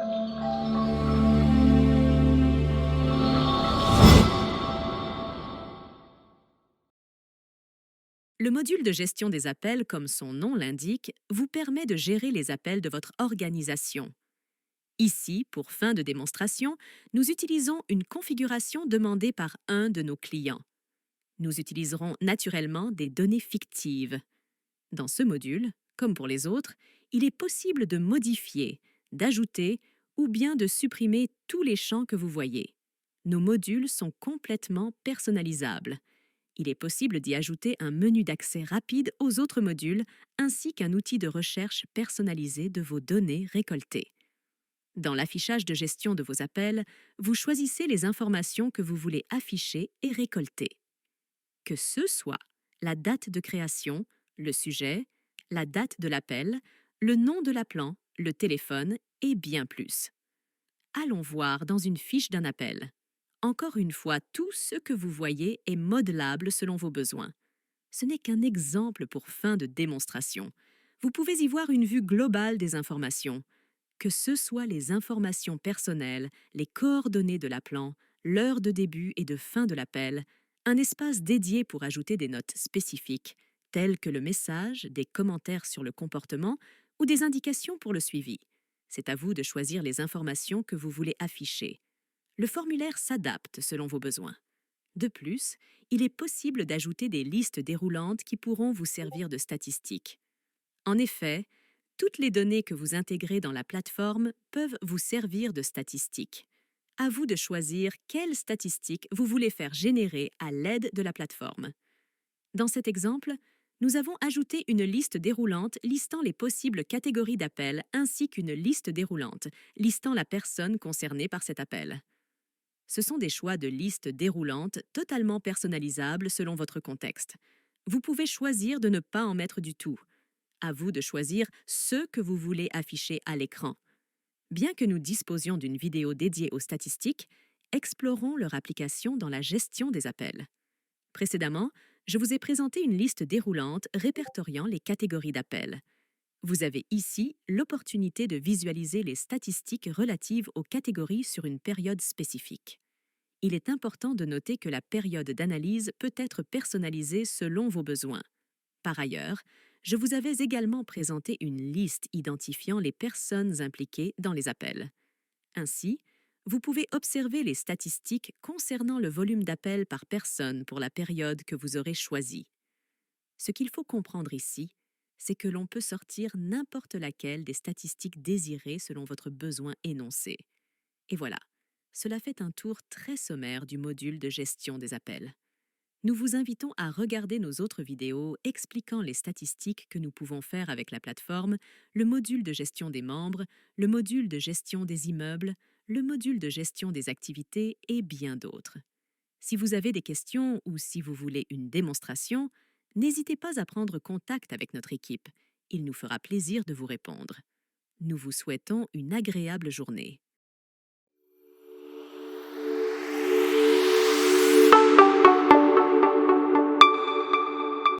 Le module de gestion des appels, comme son nom l'indique, vous permet de gérer les appels de votre organisation. Ici, pour fin de démonstration, nous utilisons une configuration demandée par un de nos clients. Nous utiliserons naturellement des données fictives. Dans ce module, comme pour les autres, il est possible de modifier, d'ajouter ou bien de supprimer tous les champs que vous voyez. Nos modules sont complètement personnalisables. Il est possible d'y ajouter un menu d'accès rapide aux autres modules ainsi qu'un outil de recherche personnalisé de vos données récoltées. Dans l'affichage de gestion de vos appels, vous choisissez les informations que vous voulez afficher et récolter. Que ce soit la date de création, le sujet, la date de l'appel, le nom de l'appelant, le téléphone et bien plus. Allons voir dans une fiche d'un appel. Encore une fois, tout ce que vous voyez est modelable selon vos besoins. Ce n'est qu'un exemple pour fin de démonstration. Vous pouvez y voir une vue globale des informations. Que ce soit les informations personnelles, les coordonnées de l'appelant, l'heure de début et de fin de l'appel, un espace dédié pour ajouter des notes spécifiques, telles que le message, des commentaires sur le comportement ou des indications pour le suivi. C'est à vous de choisir les informations que vous voulez afficher. Le formulaire s'adapte selon vos besoins. De plus, il est possible d'ajouter des listes déroulantes qui pourront vous servir de statistiques. En effet, toutes les données que vous intégrez dans la plateforme peuvent vous servir de statistiques. À vous de choisir quelles statistiques vous voulez faire générer à l'aide de la plateforme. Dans cet exemple, nous avons ajouté une liste déroulante listant les possibles catégories d'appels ainsi qu'une liste déroulante listant la personne concernée par cet appel. Ce sont des choix de listes déroulantes totalement personnalisables selon votre contexte. Vous pouvez choisir de ne pas en mettre du tout. À vous de choisir ce que vous voulez afficher à l'écran. Bien que nous disposions d'une vidéo dédiée aux statistiques, explorons leur application dans la gestion des appels. Précédemment, je vous ai présenté une liste déroulante répertoriant les catégories d'appels. Vous avez ici l'opportunité de visualiser les statistiques relatives aux catégories sur une période spécifique. Il est important de noter que la période d'analyse peut être personnalisée selon vos besoins. Par ailleurs, je vous avais également présenté une liste identifiant les personnes impliquées dans les appels. Ainsi, vous pouvez observer les statistiques concernant le volume d'appels par personne pour la période que vous aurez choisie. Ce qu'il faut comprendre ici, c'est que l'on peut sortir n'importe laquelle des statistiques désirées selon votre besoin énoncé. Et voilà, cela fait un tour très sommaire du module de gestion des appels. Nous vous invitons à regarder nos autres vidéos expliquant les statistiques que nous pouvons faire avec la plateforme, le module de gestion des membres, le module de gestion des immeubles, le module de gestion des activités et bien d'autres. Si vous avez des questions ou si vous voulez une démonstration, n'hésitez pas à prendre contact avec notre équipe. Il nous fera plaisir de vous répondre. Nous vous souhaitons une agréable journée.